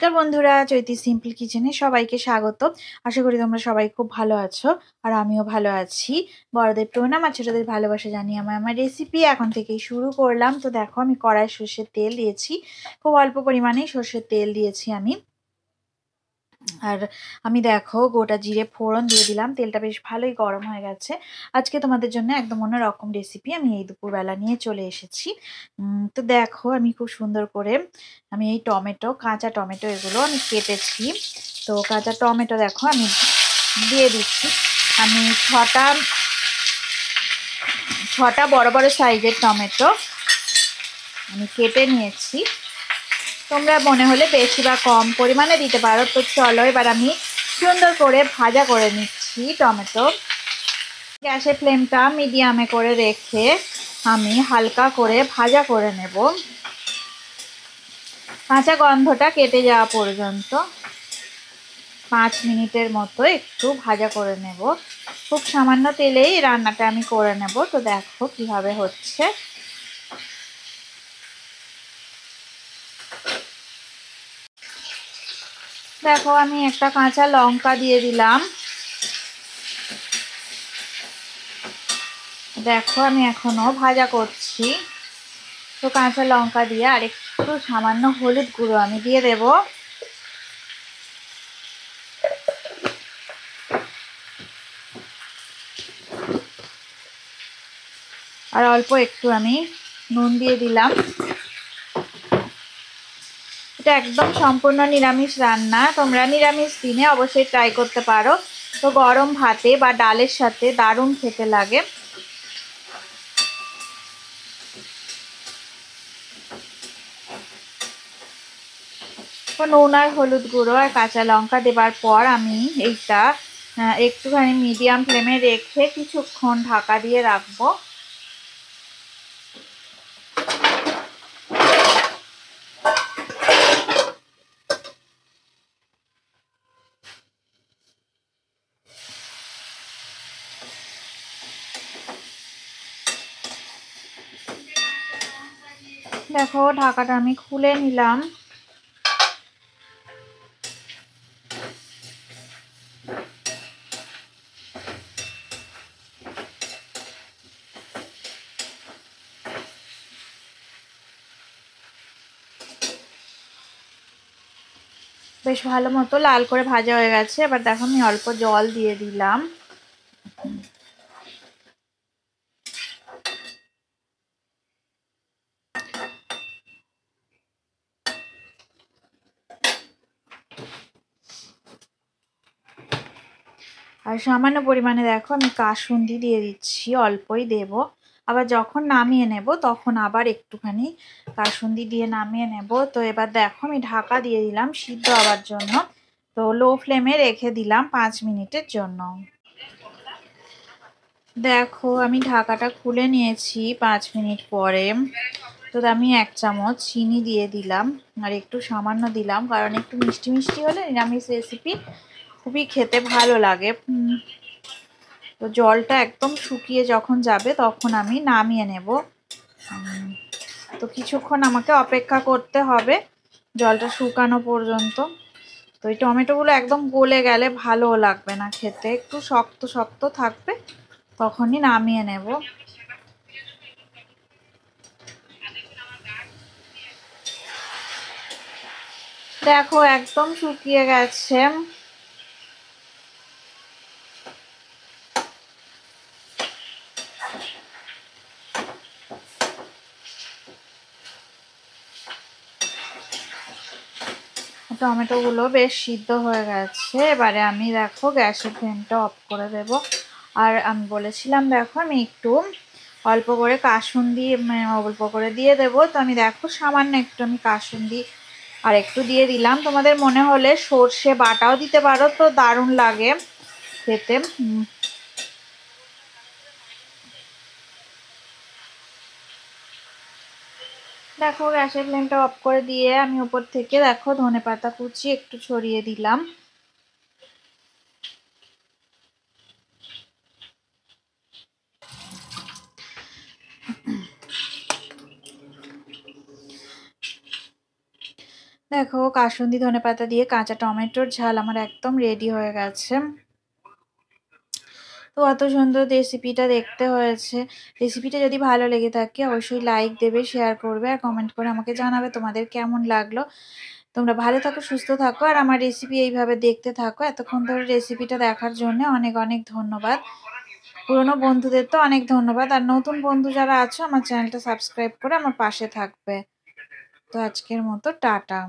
নমস্কার বন্ধুরা, চৈতি সিম্পল কিচেনে সবাইকে স্বাগত। আশা করি তোমরা সবাই খুব ভালো আছো আর আমিও ভালো আছি। বড়দের প্রণাম আর ছোটদের ভালোবাসা জানিয়ে আমার রেসিপি এখন থেকেই শুরু করলাম। তো দেখো, আমি কড়াই সর্ষের তেল দিয়েছি, খুব অল্প পরিমাণেই সর্ষের তেল দিয়েছি আমি। আর আমি দেখো গোটা জিরে ফোড়ন দিয়ে দিলাম, তেলটা বেশ ভালোই গরম হয়ে গেছে। আজকে তোমাদের জন্য একদম অন্যরকম রেসিপি আমি এই দুপুরবেলা নিয়ে চলে এসেছি। তো দেখো, আমি খুব সুন্দর করে আমি এই কাঁচা টমেটো এগুলো আমি কেটেছি। তো কাঁচা টমেটো দেখো আমি দিয়ে দিচ্ছি। আমি ছটা বড় বড় সাইজের টমেটো আমি কেটে নিয়েছি। তোমরা মনে হলে বেশি বা কম পরিমাণে দিতে পারো। তো চলো, এবার আমি সুন্দর করে ভাজা করে নিচ্ছি টমেটো। গ্যাসের ফ্লেমটা মিডিয়ামে করে রেখে আমি হালকা করে ভাজা করে নেব, কাঁচা গন্ধটা কেটে যাওয়া পর্যন্ত 5 মিনিটের মতো একটু ভাজা করে নেব। খুব সামান্য তেলেই রান্নাটা আমি করে নেব। তো দেখো কিভাবে হচ্ছে। দেখো, আমি একটা কাঁচা লঙ্কা দিয়ে দিলাম। দেখো, আমি এখনো ভাজা করছি। তো কাঁচা লঙ্কা দিয়ে আর একটু সামান্য হলুদ গুঁড়ো আমি দিয়ে দেব। আর অল্প একটু আমি নুন দিয়ে দিলাম। এটা একদম সম্পূর্ণ নিরামিষ রান্না, তোমরা নিরামিষ দিনে অবশ্যই ট্রাই করতে পারো। তো গরম ভাতে বা ডালের সাথে দারুণ খেতে লাগে। নুন আর হলুদ গুঁড়ো আর কাঁচা লঙ্কা দেবার পর আমি এইটা একটুখানি মিডিয়াম ফ্লেমে রেখে কিছুক্ষণ ঢাকা দিয়ে রাখবো। দেখো, ঢাকাটা আমি খুলে নিলাম। বেশ ভালো মতো লাল করে ভাজা হয়ে গেছে। এবার দেখো, আমি অল্প জল দিয়ে দিলাম। আর সামান্য পরিমাণে দেখো আমি কাসুন্দি দিয়ে দিচ্ছি, অল্পই দেব। আবার যখন নামিয়ে নেব তখন আবার একটুখানি কাসুন্দি দিয়ে নামিয়ে নেব। তো এবার দেখো, আমি ঢাকা দিয়ে দিলাম সিদ্ধ হওয়ার জন্য। তো লো ফ্লেমে রেখে দিলাম 5 মিনিটের জন্য। দেখো, আমি ঢাকাটা খুলে নিয়েছি 5 মিনিট পরে। তো আমি 1 চামচ চিনি দিয়ে দিলাম, আর একটু সামান্য দিলাম, কারণ একটু মিষ্টি মিষ্টি হলে নিরামিষ রেসিপি খুবই খেতে ভালো লাগে। তো জলটা একদম শুকিয়ে যখন যাবে তখন আমি নামিয়ে নেব। তো কিছুক্ষণ আমাকে অপেক্ষা করতে হবে জলটা শুকানো পর্যন্ত। তো এই টমেটোগুলো একদম গলে গেলে ভালো লাগবে না খেতে, একটু শক্ত শক্ত থাকবে, তখনই নামিয়ে নেব। দেখো, একদম শুকিয়ে গেছে। টমেটোগুলো বেশ সিদ্ধ হয়ে গেছে। এবারে আমি দেখো গ্যাসের ফ্লেমটা অফ করে দেব। আর আমি বলেছিলাম দেখো, আমি একটু অল্প করে কাসুন্দি অল্প করে দিয়ে দেব। তো আমি দেখো সামান্য একটু আমি কাসুন্দি আর একটু দিয়ে দিলাম। তোমাদের মনে হলে সর্ষে বাটাও দিতে পারো, তো দারুণ লাগে খেতে। দেখো, গ্যাসের ফ্লেমটা অফ করে দিয়ে আমি উপর থেকে দেখো ধনেপাতা কুচি একটু ছড়িয়ে দিলাম। দেখো কাসুন্দি ধনেপাতা দিয়ে কাঁচা টমেটোর ঝাল আমার একদম রেডি হয়ে গেছে। তো অত সুন্দর রেসিপিটা দেখতে হয়েছে। রেসিপিটা যদি ভালো লেগে থাকে অবশ্যই লাইক দেবে, শেয়ার করবে আর কমেন্ট করে আমাকে জানাবে তোমাদের কেমন লাগলো। তোমরা ভালো থাকো, সুস্থ থাকো আর আমার রেসিপি এইভাবে দেখতে থাকো। এতক্ষণ ধরে রেসিপিটা দেখার জন্য অনেক অনেক ধন্যবাদ। পুরনো বন্ধুদের তো অনেক ধন্যবাদ, আর নতুন বন্ধু যারা আছো আমার চ্যানেলটা সাবস্ক্রাইব করে আমার পাশে থাকবে। তো আজকের মতো টাটা।